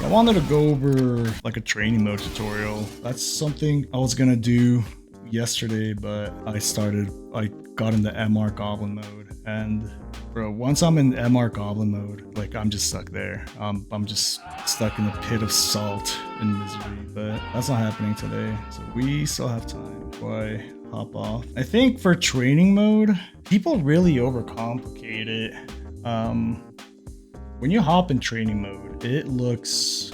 I wanted to go over like a training mode tutorial. That's something I was gonna do yesterday, but I got into MR Goblin mode, and bro, once I'm in MR Goblin mode, like I'm just stuck there. I'm just stuck in a pit of salt and misery, but that's not happening today. So we still have time before I hop off. I think for training mode, people really overcomplicate it. When you hop in training mode, it's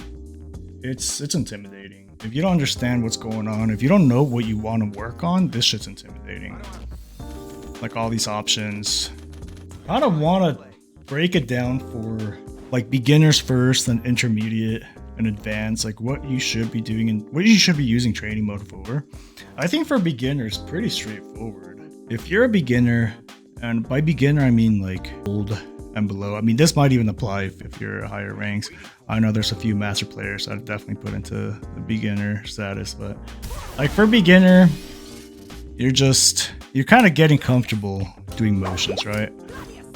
intimidating. If you don't understand what's going on, if you don't know what you want to work on, this shit's intimidating. Like all these options. I don't want to break it down for like beginners first, then intermediate and advanced, like what you should be doing and what you should be using training mode for. I think for beginners, pretty straightforward. If you're a beginner, and by beginner I mean like old and below. I mean, this might even apply if you're higher ranks. I know there's a few master players I'd definitely put into the beginner status, but like for beginner, you're kind of getting comfortable doing motions, right?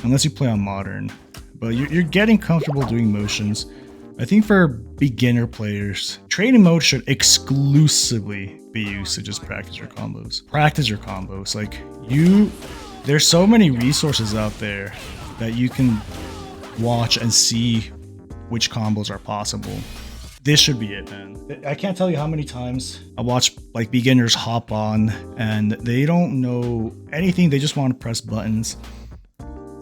Unless you play on modern, but you're getting comfortable doing motions. I think for beginner players, training mode should exclusively be used to just practice your combos. Practice your combos. Like there's so many resources out there that you can watch and see which combos are possible. This should be it, man. I can't tell you how many times I watch like beginners hop on and they don't know anything. They just want to press buttons.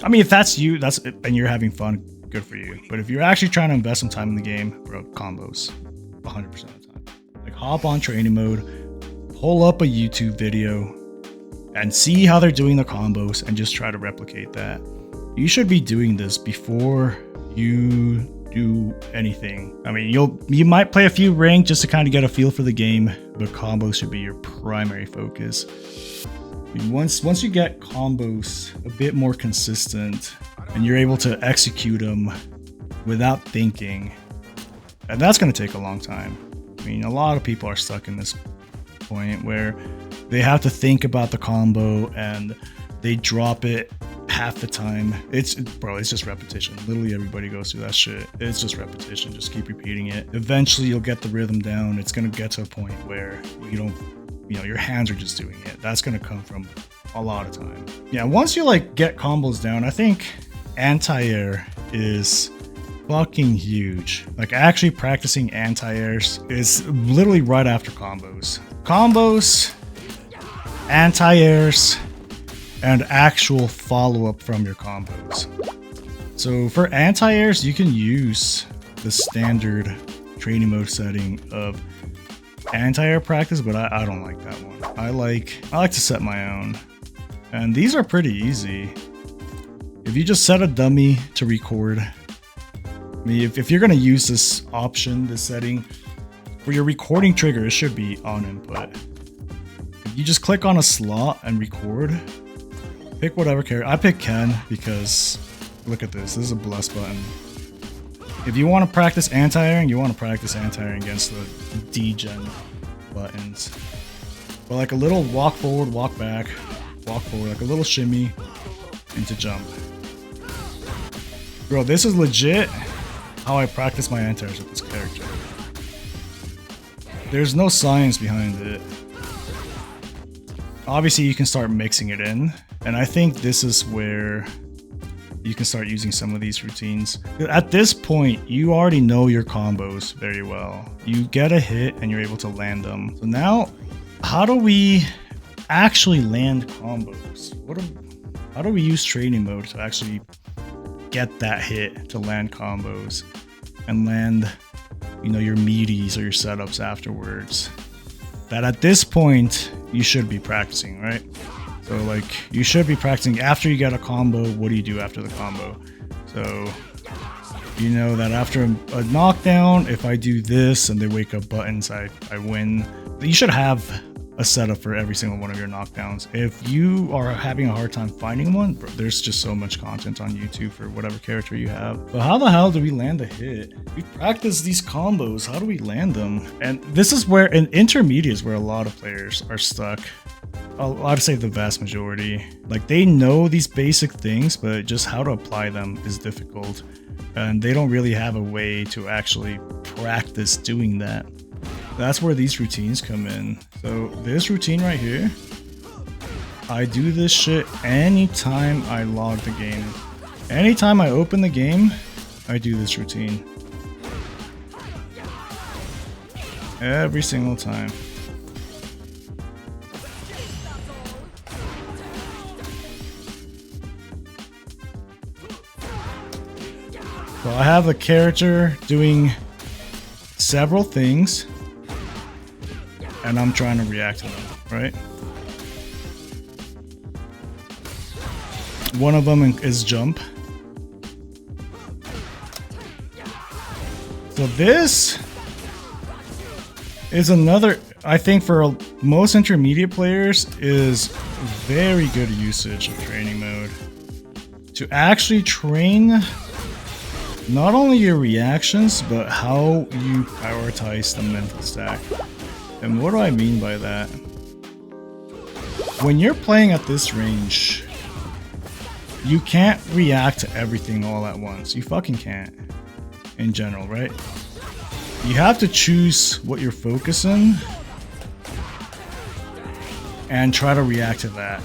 I mean, if that's you, and you're having fun, good for you. But if you're actually trying to invest some time in the game, bro, combos 100% of the time. Like hop on training mode, pull up a YouTube video and see how they're doing the combos and just try to replicate that. You should be doing this before you do anything. I mean, you might play a few ranked just to kind of get a feel for the game, but combos should be your primary focus. I mean, once you get combos a bit more consistent and you're able to execute them without thinking, and that's going to take a long time. I mean, a lot of people are stuck in this point where they have to think about the combo and they drop it half the time. It's just repetition. Literally everybody goes through that shit. It's just repetition. Just keep repeating it. Eventually you'll get the rhythm down. It's gonna get to a point where your hands are just doing it. That's gonna come from a lot of time. Yeah, once you like get combos down, I think anti-air is fucking huge. Like actually practicing anti-airs is literally right after combos. Combos, anti-airs, and actual follow-up from your combos. So for anti-airs, you can use the standard training mode setting of anti-air practice, but I don't like that one. I like to set my own. And these are pretty easy. If you just set a dummy to record, I mean, if you're gonna use this option, this setting, for your recording trigger, it should be on input. If you just click on a slot and record, pick whatever character. I pick Ken because look at this. This is a bless button. If you want to practice anti-airing, you want to practice anti-airing against the D-gen buttons. But like a little walk forward, walk back, walk forward, like a little shimmy into jump. Bro, this is legit how I practice my anti-airs with this character. There's no science behind it. Obviously, you can start mixing it in. And I think this is where you can start using some of these routines. At this point, you already know your combos very well. You get a hit and you're able to land them. So now, how do we actually land combos? How do we use training mode to actually get that hit to land combos and land, your meaties or your setups afterwards? That at this point, you should be practicing, right? So like you should be practicing after you get a combo. What do you do after the combo? So you know that after a knockdown, if I do this and they wake up buttons, I win. You should have a setup for every single one of your knockdowns. If you are having a hard time finding one, bro, there's just so much content on YouTube for whatever character you have. But how the hell do we land a hit? We practice these combos. How do we land them? And this is where in intermediate is where a lot of players are stuck. I'd say the vast majority. Like, they know these basic things, but just how to apply them is difficult. And they don't really have a way to actually practice doing that. That's where these routines come in. So this routine right here, I do this shit anytime I log the game. Anytime I open the game, I do this routine. Every single time. So I have a character doing several things, and I'm trying to react to them, right? One of them is jump. So this is another, I think for most intermediate players, is very good usage of training mode. To actually train not only your reactions, but how you prioritize the mental stack. And what do I mean by that? When you're playing at this range, you can't react to everything all at once. You fucking can't. In general, right? You have to choose what you're focusing and try to react to that.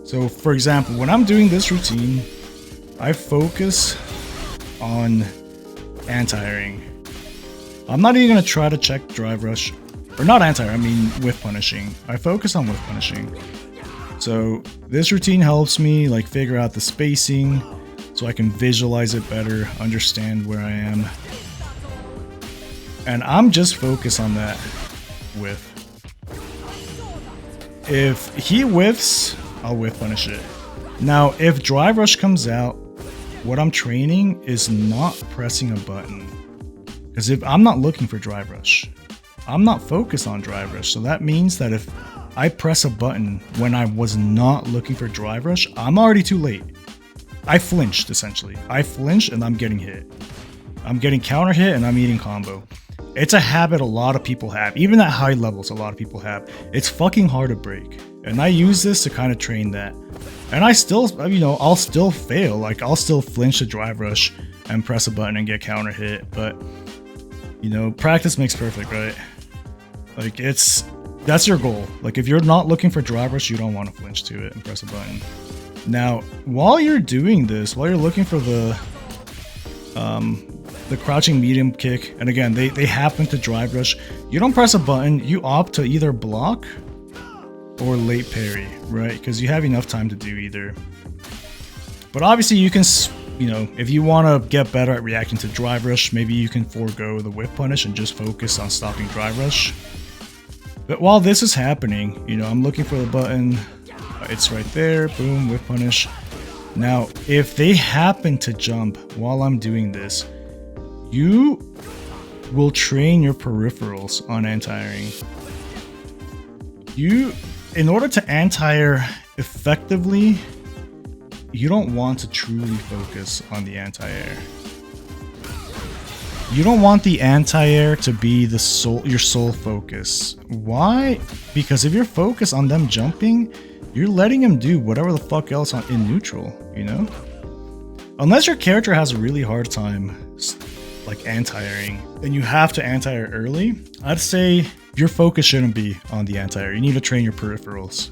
So for example, when I'm doing this routine, I focus on anti-airing. I'm not even gonna try to check drive rush, or not anti-air, I mean whiff punishing. I focus on whiff punishing. So this routine helps me like figure out the spacing so I can visualize it better, understand where I am. And I'm just focused on that whiff. If he whiffs, I'll whiff punish it. Now, if drive rush comes out, what I'm training is not pressing a button. Because if I'm not looking for drive rush, I'm not focused on drive rush. So that means that if I press a button when I was not looking for drive rush, I'm already too late. I flinched, essentially. I flinched and I'm getting hit. I'm getting counter hit and I'm eating combo. It's a habit a lot of people have. Even at high levels, a lot of people have. It's fucking hard to break. And I use this to kind of train that. And I still, you know, I'll still fail. Like, I'll still flinch the drive rush and press a button and get counter hit. But, you know, practice makes perfect, right? Like, that's your goal. Like, if you're not looking for drive rush, you don't want to flinch to it and press a button. Now, while you're doing this, while you're looking for the crouching medium kick, and again, they happen to drive rush, you don't press a button, you opt to either block or late parry, right? Because you have enough time to do either. But obviously you can, you know, if you want to get better at reacting to drive rush, maybe you can forego the whiff punish and just focus on stopping drive rush. But while this is happening, you know, I'm looking for the button, it's right there, boom, whiff punish. Now, if they happen to jump while I'm doing this, you will train your peripherals on anti-airing. In order to anti-air effectively, you don't want to truly focus on the anti-air. You don't want the anti-air to be your sole focus. Why? Because if you're focused on them jumping, you're letting them do whatever the fuck else in neutral, you know? Unless your character has a really hard time like anti-airing, then you have to anti-air early. I'd say your focus shouldn't be on the anti-air. You need to train your peripherals.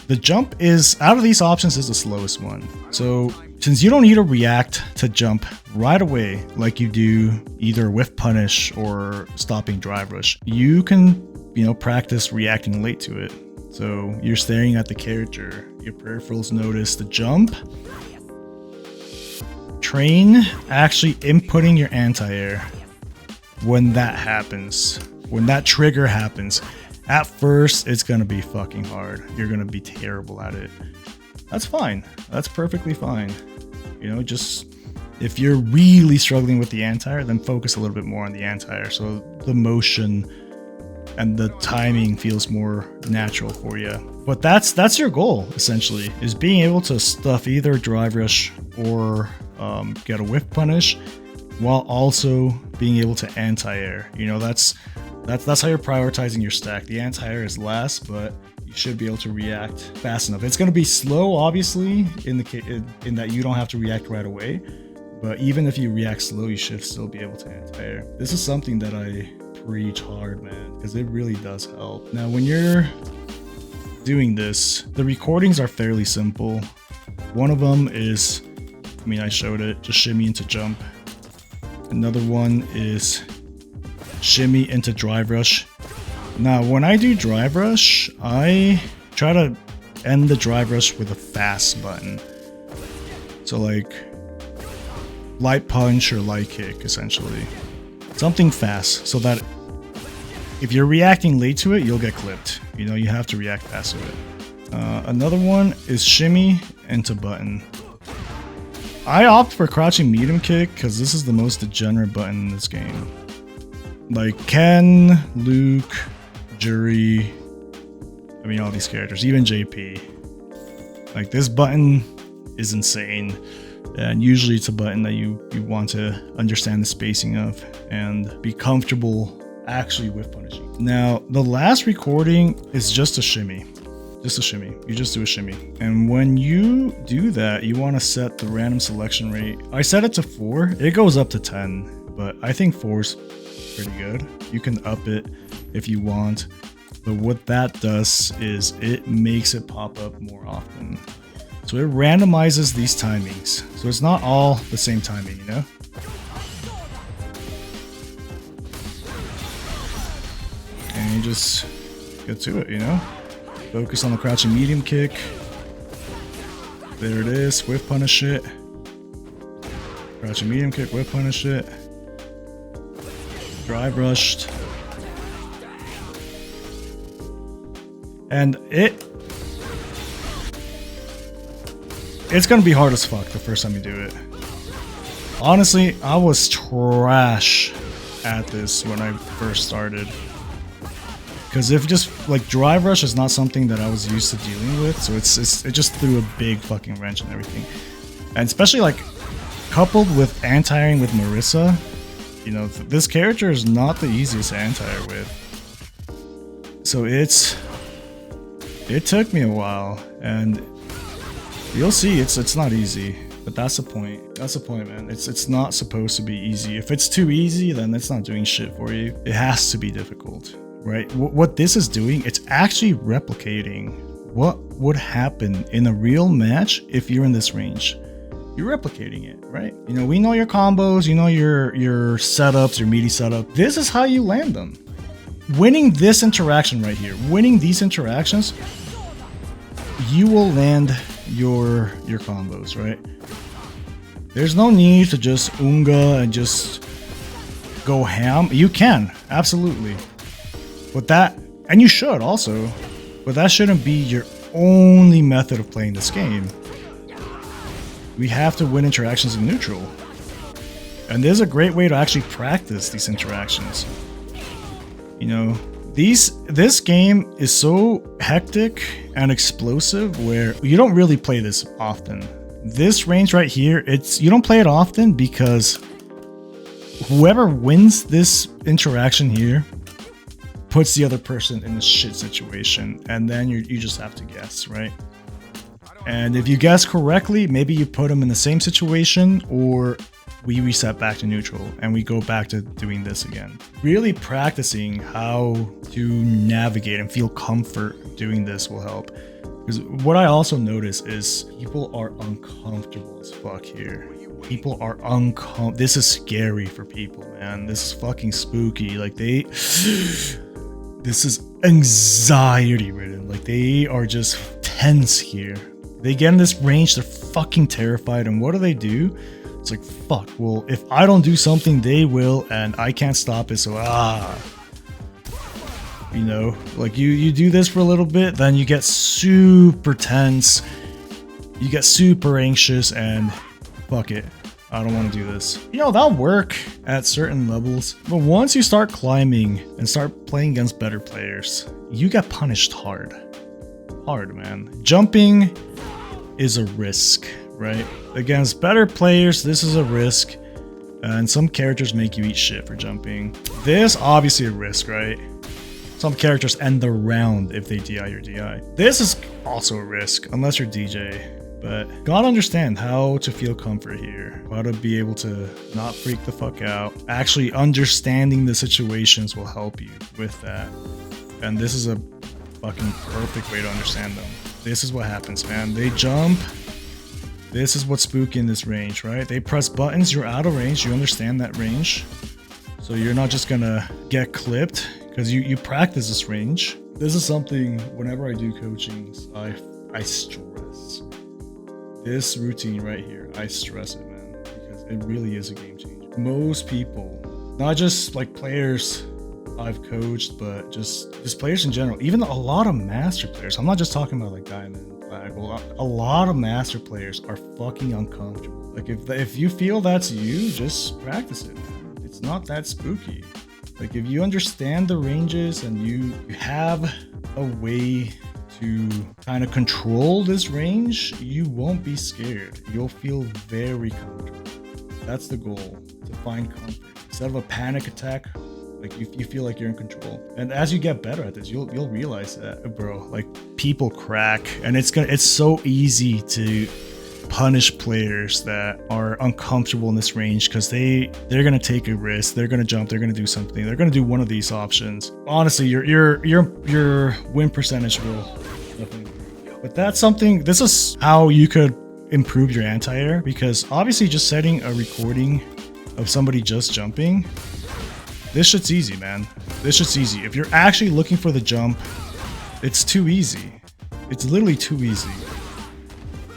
The jump is, out of these options, is the slowest one. So since you don't need to react to jump right away like you do either whiff punish or stopping drive rush, you can, you know, practice reacting late to it. So you're staring at the character, your peripherals notice the jump. Train actually inputting your anti-air when that happens. When that trigger happens. At first, it's gonna be fucking hard. You're gonna be terrible at it. That's fine. That's perfectly fine. You know, just if you're really struggling with the anti-air, then focus a little bit more on the anti-air so the motion and the timing feels more natural for you. But that's your goal, essentially, is being able to stuff either drive rush or get a whiff punish while also being able to anti-air. You know, that's That's how you're prioritizing your stack. The anti-air is last, but you should be able to react fast enough. It's going to be slow, obviously, in that you don't have to react right away. But even if you react slow, you should still be able to anti-air. This is something that I preach hard, man, because it really does help. Now, when you're doing this, the recordings are fairly simple. One of them is, I mean, I showed it, just shimmy into jump. Another one is shimmy into drive rush. Now, when I do drive rush, I try to end the drive rush with a fast button. So like light punch or light kick, essentially. Something fast, so that if you're reacting late to it, you'll get clipped. You know, you have to react fast to it. Another one is shimmy into button. I opt for crouching medium kick because this is the most degenerate button in this game. Like Ken, Luke, Jury, I mean all these characters, even JP. Like this button is insane, and usually it's a button that you want to understand the spacing of and be comfortable actually with punishing. Now the last recording is just a shimmy. Just a shimmy. You just do a shimmy. And when you do that, you want to set the random selection rate. I set it to 4. It goes up to 10, but I think 4 is pretty good. You can up it if you want, but what that does is it makes it pop up more often. So it randomizes these timings. So it's not all the same timing, you know? And you just get to it, you know? Focus on the crouching medium kick. There it is, whiff punish it. Crouching medium kick, whiff punish it. Drive rushed. And it's gonna be hard as fuck the first time you do it. Honestly, I was trash at this when I first started. Because if just like drive rush is not something that I was used to dealing with, so it just threw a big fucking wrench and everything. And especially like coupled with anti-airing with Marissa, you know, this character is not the easiest to anti-air with. So it took me a while, and you'll see it's not easy. But that's the point. That's the point, man. It's not supposed to be easy. If it's too easy, then it's not doing shit for you. It has to be difficult. Right? What this is doing, it's actually replicating what would happen in a real match if you're in this range. You're replicating it, right? You know, we know your combos, you know your setups, your meaty setup. This is how you land them. Winning this interaction right here, winning these interactions, you will land your combos, right? There's no need to just unga and just go ham. You can, absolutely. But that, and you should also, but that shouldn't be your only method of playing this game. We have to win interactions in neutral. And there's a great way to actually practice these interactions. You know, this game is so hectic and explosive where you don't really play this often. This range right here, you don't play it often because whoever wins this interaction here puts the other person in a shit situation, and then you just have to guess, right? And if you guess correctly, maybe you put them in the same situation, or we reset back to neutral and we go back to doing this again. Really practicing how to navigate and feel comfort doing this will help. Because what I also notice is people are uncomfortable as fuck here. People are this is scary for people, man. This is fucking spooky. Like this is anxiety ridden. Like they are just tense here. They get in this range, they're fucking terrified, and what do? It's like, fuck, well, if I don't do something, they will, and I can't stop it, so you know, like you do this for a little bit, then you get super tense, you get super anxious, and fuck it, I don't want to do this. You know, that'll work at certain levels, but once you start climbing and start playing against better players, you get punished hard, man. Jumping is a risk, right? Against better players, this is a risk. And some characters make you eat shit for jumping. This, obviously a risk, right? Some characters end the round if they DI your DI. This is also a risk, unless you're DJ. But gotta understand how to feel comfort here. How to be able to not freak the fuck out. Actually understanding the situations will help you with that. And this is a fucking perfect way to understand them. This is what happens, man. They jump. This is what's spooky in this range, right? They press buttons, you're out of range, you understand that range. So you're not just gonna get clipped because you practice this range. This is something, whenever I do coachings, I stress. This routine right here, I stress it, man, because it really is a game changer. Most people, not just like players I've coached, but just players in general, even a lot of master players. I'm not just talking about like Diamond. A lot of master players are fucking uncomfortable. Like if you feel that's you, just practice it, man. It's not that spooky. Like if you understand the ranges and you have a way to kind of control this range, you won't be scared. You'll feel very comfortable. That's the goal, to find comfort. Instead of a panic attack, like you feel like you're in control. And as you get better at this, you'll realize that, bro, like people crack, and it's so easy to punish players that are uncomfortable in this range because they're gonna take a risk, they're gonna jump, they're gonna do something, they're gonna do one of these options. Honestly, your win percentage will definitely improve. But that's something. This is how you could improve your anti-air, because obviously just setting a recording of somebody just jumping. This shit's easy, man. This shit's easy. If you're actually looking for the jump, it's too easy. It's literally too easy.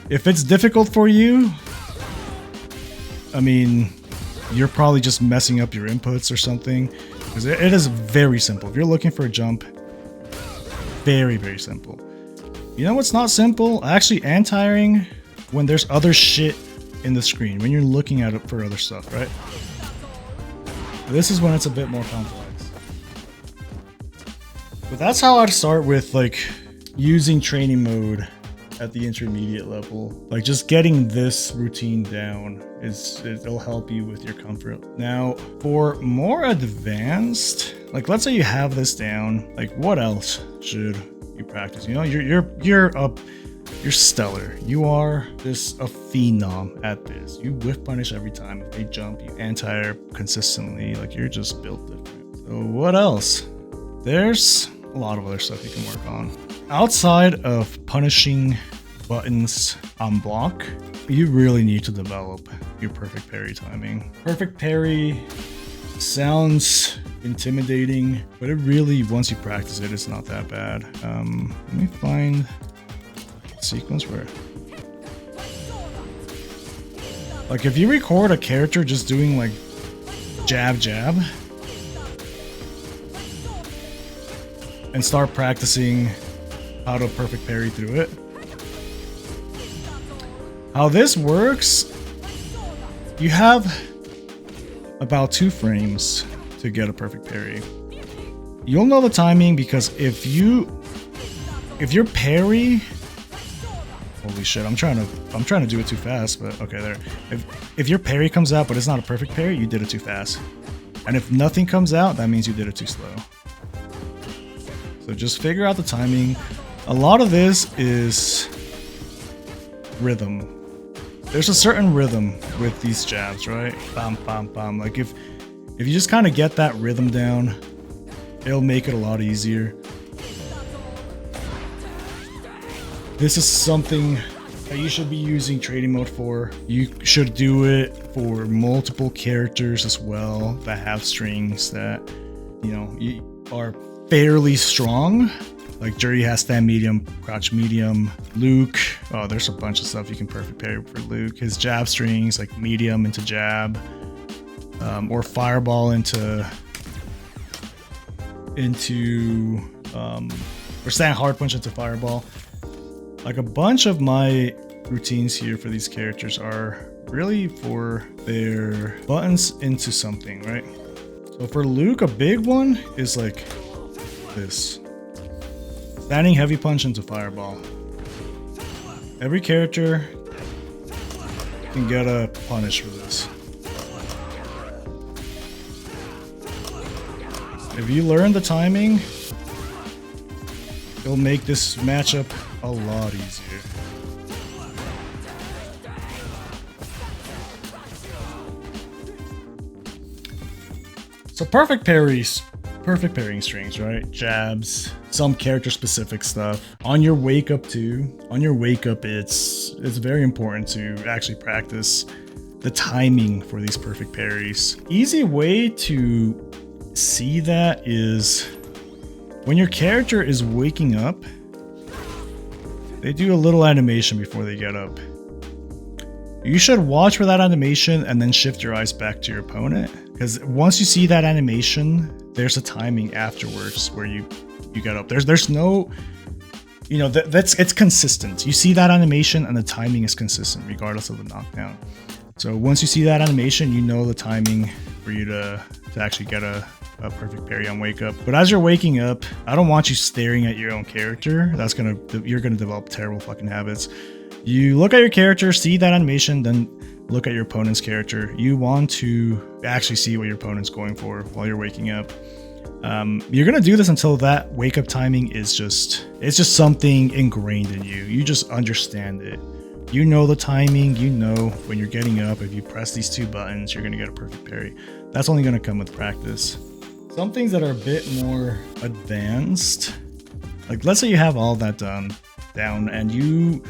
If it's difficult for you, I mean, you're probably just messing up your inputs or something. Because it is very simple. If you're looking for a jump, very, very simple. You know what's not simple? Actually anti-airing when there's other shit in the screen. When you're looking at it for other stuff, right? This is when it's a bit more complex. But that's how I'd start with like using training mode at the intermediate level. Like just getting this routine down it'll help you with your comfort. Now for more advanced, like let's say you have this down, like what else should you practice? You know, you're stellar. You are just a phenom at this. You whiff punish every time. If they jump, you anti-air consistently. Like you're just built different. So what else? There's a lot of other stuff you can work on. Outside of punishing buttons on block, you really need to develop your perfect parry timing. Perfect parry sounds intimidating, but it really, once you practice it, it's not that bad. Let me find sequence where, like, if you record a character just doing like jab and start practicing how to perfect parry through it, how this works, you have about 2 frames to get a perfect parry. You'll know the timing because if your parry, holy shit, I'm trying to do it too fast, but okay, there. If your parry comes out but it's not a perfect parry, you did it too fast. And if nothing comes out, that means you did it too slow. So just figure out the timing. A lot of this is rhythm. There's a certain rhythm with these jabs, right? Bam, bam, bam. Like if you just kind of get that rhythm down, it'll make it a lot easier. This is something that you should be using training mode for. You should do it for multiple characters as well that have strings that, you know, you are fairly strong. Like Jury has stand medium, crouch medium. Luke, oh, there's a bunch of stuff you can perfect parry for Luke. His jab strings, like medium into jab, or fireball into or stand hard punch into fireball. Like a bunch of my routines here for these characters are really for their buttons into something, right? So for Luke, a big one is like this. Standing heavy punch into fireball. Every character can get a punish for this. If you learn the timing, it'll make this matchup a lot easier. So perfect parries, perfect parrying strings, right? Jabs, some character specific stuff. On your wake up too, it's very important to actually practice the timing for these perfect parries. Easy way to see that is when your character is waking up, they do a little animation before they get up. You should watch for that animation and then shift your eyes back to your opponent, because once you see that animation, there's a timing afterwards where you get up. There's no, you know, it's consistent. You see that animation and the timing is consistent regardless of the knockdown. So once you see that animation, you know the timing for you to actually get a perfect parry on wake up. But as you're waking up, I don't want you staring at your own character. You're gonna develop terrible fucking habits. You look at your character, see that animation, then look at your opponent's character. You want to actually see what your opponent's going for while you're waking up. You're gonna do this until that wake up timing is just something ingrained in you. You just understand it. You know the timing, you know when you're getting up, if you press these two buttons, you're gonna get a perfect parry. That's only gonna come with practice. Some things that are a bit more advanced, like let's say you have all that down and you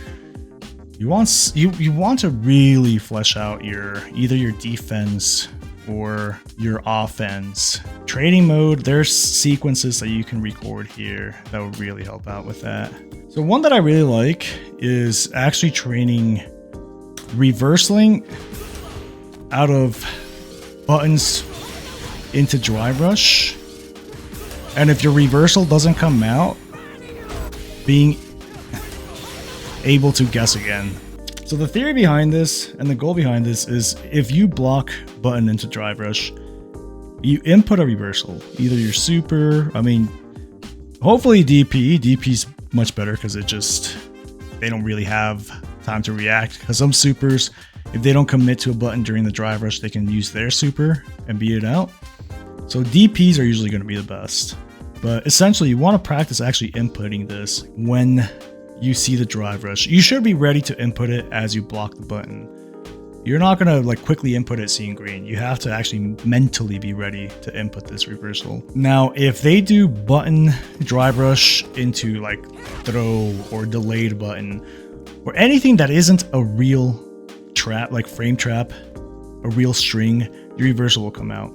want to really flesh out either your defense or your offense. Training mode, there's sequences that you can record here that will really help out with that. So one that I really like is actually training reversaling out of buttons into drive rush. And if your reversal doesn't come out, being able to guess again. So the theory behind this and the goal behind this is if you block button into drive rush, you input a reversal, either your super, I mean, hopefully DP's much better because they don't really have time to react, because some supers, if they don't commit to a button during the drive rush, they can use their super and beat it out. So DPs are usually going to be the best, but essentially you want to practice actually inputting this when you see the drive rush. You should be ready to input it as you block the button. You're not gonna like quickly input it seeing green. You have to actually mentally be ready to input this reversal. Now, if they do button drive rush into like throw or delayed button or anything that isn't a real trap, like frame trap, a real string, your reversal will come out.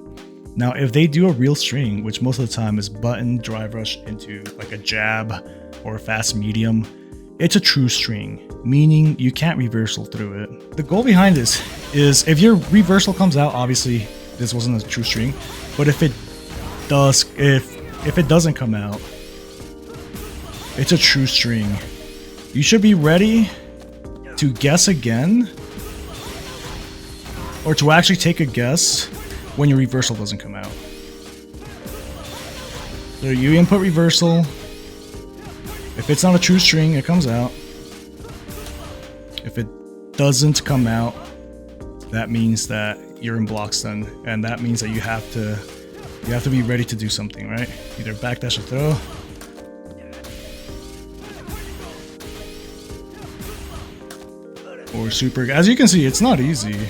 Now, if they do a real string, which most of the time is button drive rush into like a jab or a fast medium, it's a true string, meaning you can't reversal through it. The goal behind this is if your reversal comes out, obviously this wasn't a true string, but if it doesn't come out, it's a true string. You should be ready to guess again, or to actually take a guess when your reversal doesn't come out. So you input reversal. If it's not a true string, it comes out. If it doesn't come out, that means that you're in block stun, and that means that you have to be ready to do something, right? Either backdash or throw. Or super. As you can see, it's not easy.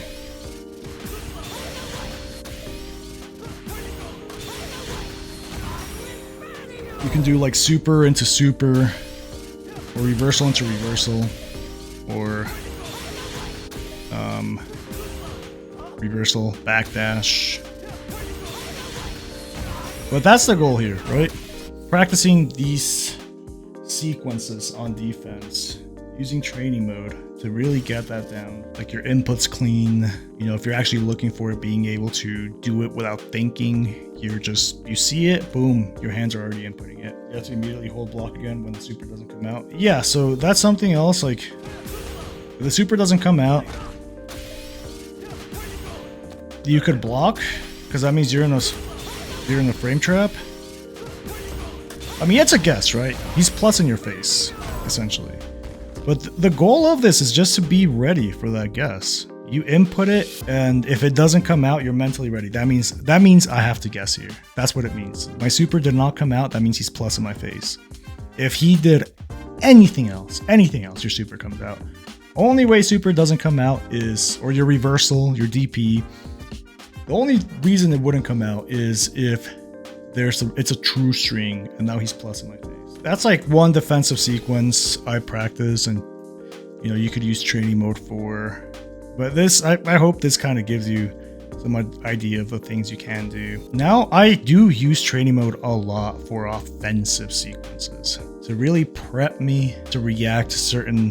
You can do like super into super, or reversal into reversal, or reversal backdash. But that's the goal here, right? Practicing these sequences on defense using training mode to really get that down. Like your inputs clean, you know, if you're actually looking for it, being able to do it without thinking. You see it, boom, your hands are already inputting it. You have to immediately hold block again when the super doesn't come out. Yeah, so that's something else. Like if the super doesn't come out, you could block, because that means you're in the frame trap. I mean, it's a guess, right? He's plus in your face, essentially. But the goal of this is just to be ready for that guess. You input it, and if it doesn't come out, you're mentally ready. That means I have to guess here. That's what it means. My super did not come out. That means he's plus in my face. If he did anything else, your super comes out. Only way super doesn't come out is, or your reversal, your DP. The only reason it wouldn't come out is if it's a true string, and now he's plus in my face. That's like one defensive sequence I practice, and you could use training mode for. But this, I hope this kind of gives you some idea of the things you can do. Now, I do use training mode a lot for offensive sequences to really prep me to react to certain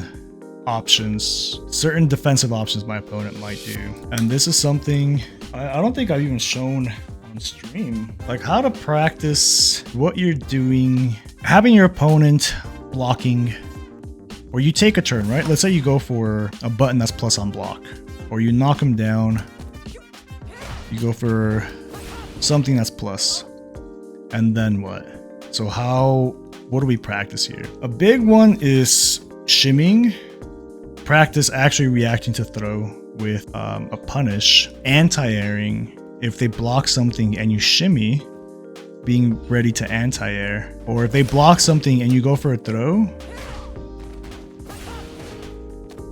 defensive options my opponent might do. And this is something I don't think I've even shown on stream, like how to practice what you're doing, having your opponent blocking, or you take a turn, right? Let's say you go for a button that's plus on block, or you knock him down, you go for something that's plus, and then what? So what do we practice here? A big one is shimming. Practice actually reacting to throw with a punish, anti-airing. If they block something and you shimmy, being ready to anti-air. Or if they block something and you go for a throw,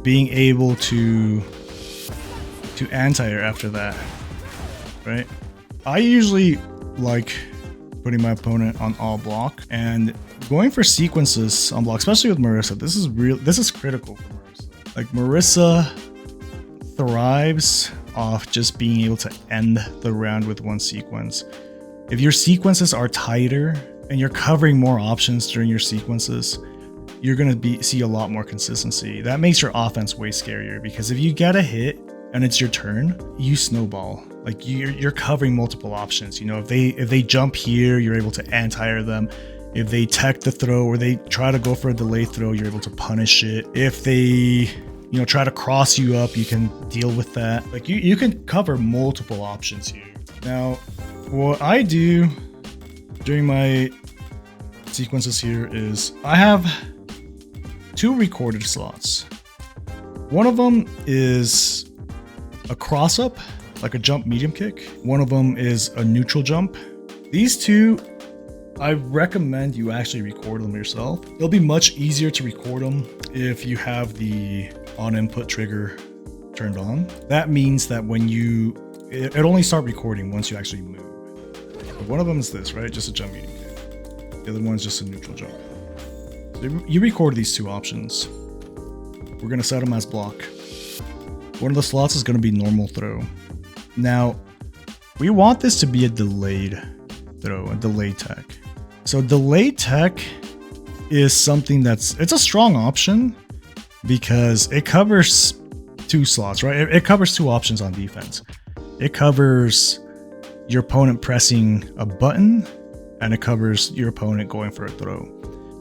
being able to anti-air after that, right? I usually like putting my opponent on all block and going for sequences on block, especially with Marissa. This is critical for Marissa. Like, Marissa thrives off just being able to end the round with one sequence. If your sequences are tighter and you're covering more options during your sequences, you're gonna see a lot more consistency. That makes your offense way scarier, because if you get a hit and it's your turn, you snowball. Like, you're covering multiple options. If they jump here, you're able to anti-air them. If they tech the throw or they try to go for a delay throw, you're able to punish it. If they try to cross you up, you can deal with that. Like, you can cover multiple options here. Now, what I do during my sequences here is I have 2 recorded slots. One of them is a cross up, like a jump medium kick. One of them is a neutral jump. These 2, I recommend you actually record them yourself. It'll be much easier to record them if you have the on input trigger turned on. That means that when it only start recording once you actually move. But one of them is this, right? Just a jump medium kick. The other one's just a neutral jump. So you record these 2 options. We're gonna set them as block. One of the slots is gonna be normal throw. Now, we want this to be a delayed throw, a delayed tech. So delayed tech is something it's a strong option because it covers 2 slots, right? It covers 2 options on defense. It covers your opponent pressing a button, and it covers your opponent going for a throw.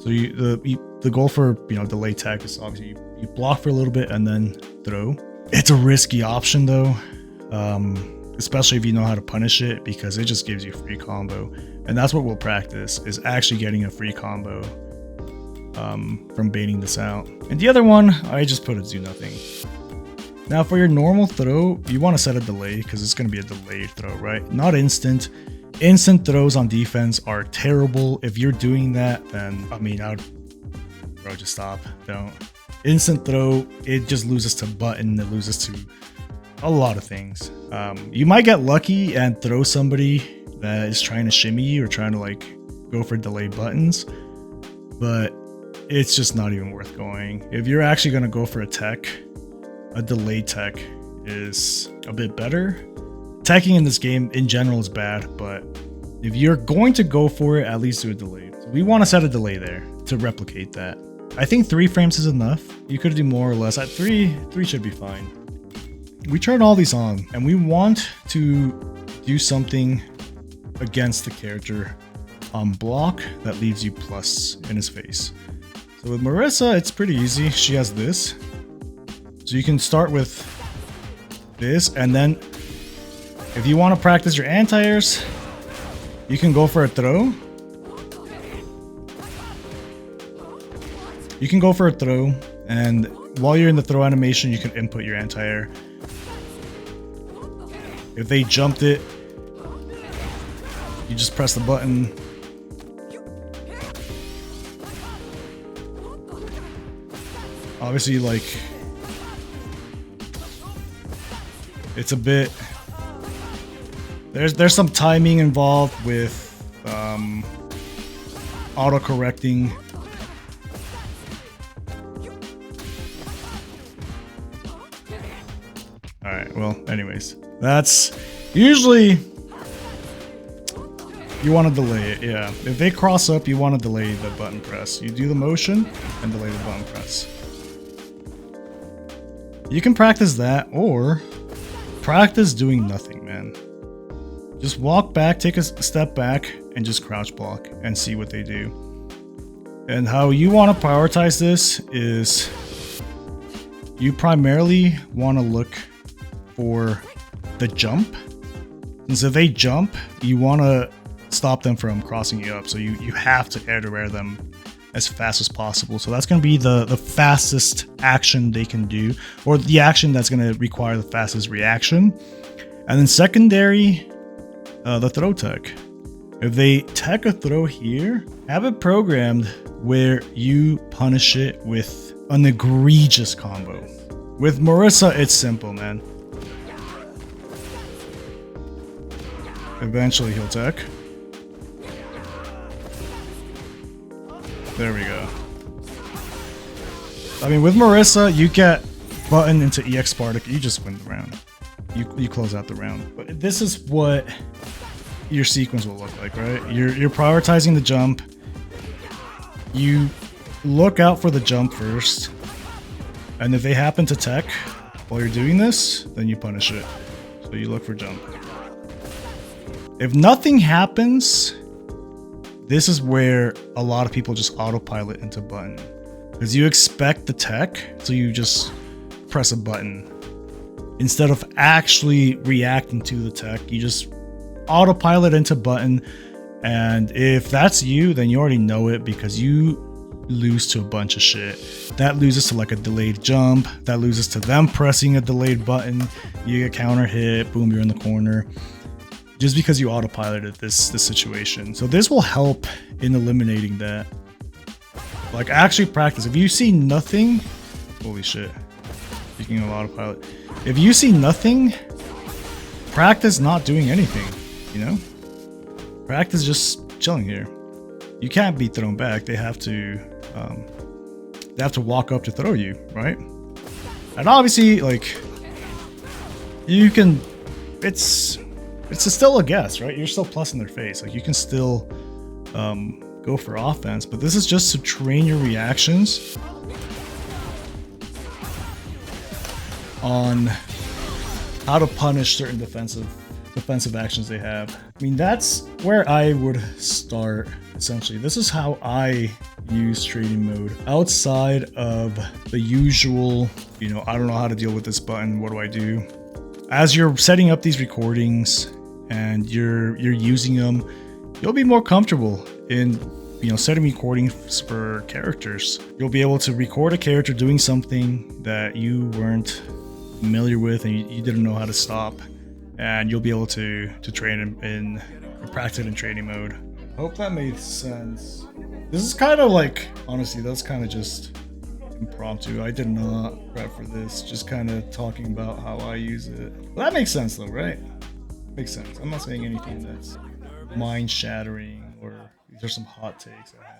So the goal for delay tech is obviously you block for a little bit and then throw. It's a risky option though, especially if you know how to punish it, because it just gives you free combo, and that's what we'll practice, is actually getting a free combo from baiting this out. And the other one, I just put a do nothing. Now for your normal throw, you want to set a delay because it's going to be a delayed throw, right? Not instant. Instant throws on defense are terrible. If you're doing that, then bro, just stop. Don't. Instant throw, it just loses to button, it loses to a lot of things. You might get lucky and throw somebody that is trying to shimmy you or trying to go for delay buttons, but it's just not even worth going. If you're actually going to go for a tech, a delay tech is a bit better. Teching in this game in general is bad, but if you're going to go for it, at least do a delay. So we want to set a delay there to replicate that. I think 3 frames is enough. You could do more or less. At 3 should be fine. We turn all these on, and we want to do something against the character on block that leaves you plus in his face. So with Marissa, it's pretty easy. She has this. So you can start with this, and then if you want to practice your anti-airs, you can go for a throw. You can go for a throw, and while you're in the throw animation, you can input your anti-air. If they jumped it, you just press the button. Obviously, like, it's a bit, there's some timing involved with auto correcting. All right, well, anyways, that's usually you want to delay it. Yeah, if they cross up, you want to delay the button press. You do the motion and delay the button press. You can practice that, or practice doing nothing, man. Just walk back, take a step back, and just crouch block and see what they do. And how you want to prioritize this is you primarily want to look for the jump. Since if they jump, you want to stop them from crossing you up. So you have to air to air them as fast as possible. So that's going to be the fastest action they can do, or the action that's going to require the fastest reaction. And then secondary, the throw tech. If they tech a throw here, have it programmed where you punish it with an egregious combo. With Marissa, it's simple, man. Eventually he'll tech. There we go. I mean, with Marissa, you get button into EX Spartak, you just win the round. You close out the round. But this is what your sequence will look like, right? You're prioritizing the jump. You look out for the jump first, and if they happen to tech while you're doing this, then you punish it. So you look for jump. If nothing happens, this is where a lot of people just autopilot into button. Because you expect the tech, so you just press a button. Instead of actually reacting to the tech, you just autopilot into button. And if that's you, then you already know it because you lose to a bunch of shit. That loses to like a delayed jump. That loses to them pressing a delayed button. You get counter hit, boom, you're in the corner. Just because you autopiloted this situation. So this will help in eliminating that. Like, actually practice. If you see nothing, holy shit. Speaking of autopilot, if you see nothing, practice not doing anything, you know? Practice just chilling here. You can't be thrown back. They have to walk up to throw you, right? And obviously, like, you can, it's still a guess, right? You're still plus in their face. Like, you can still go for offense, but this is just to train your reactions on how to punish certain defensive actions they have. I mean, that's where I would start, essentially. This is how I use trading mode. Outside of the usual, you know, I don't know how to deal with this button, what do I do? As you're setting up these recordings and you're using them, you'll be more comfortable in, you know, setting recordings for characters. You'll be able to record a character doing something that you weren't familiar with and you didn't know how to stop, and you'll be able to train in practice in training mode. Hope that made sense. This is kind of like, honestly, that's kind of just impromptu. I did not prep for this, just kind of talking about how I use it. Well, that makes sense though, right? Makes sense. I'm not saying anything that's mind shattering or these are some hot takes I have.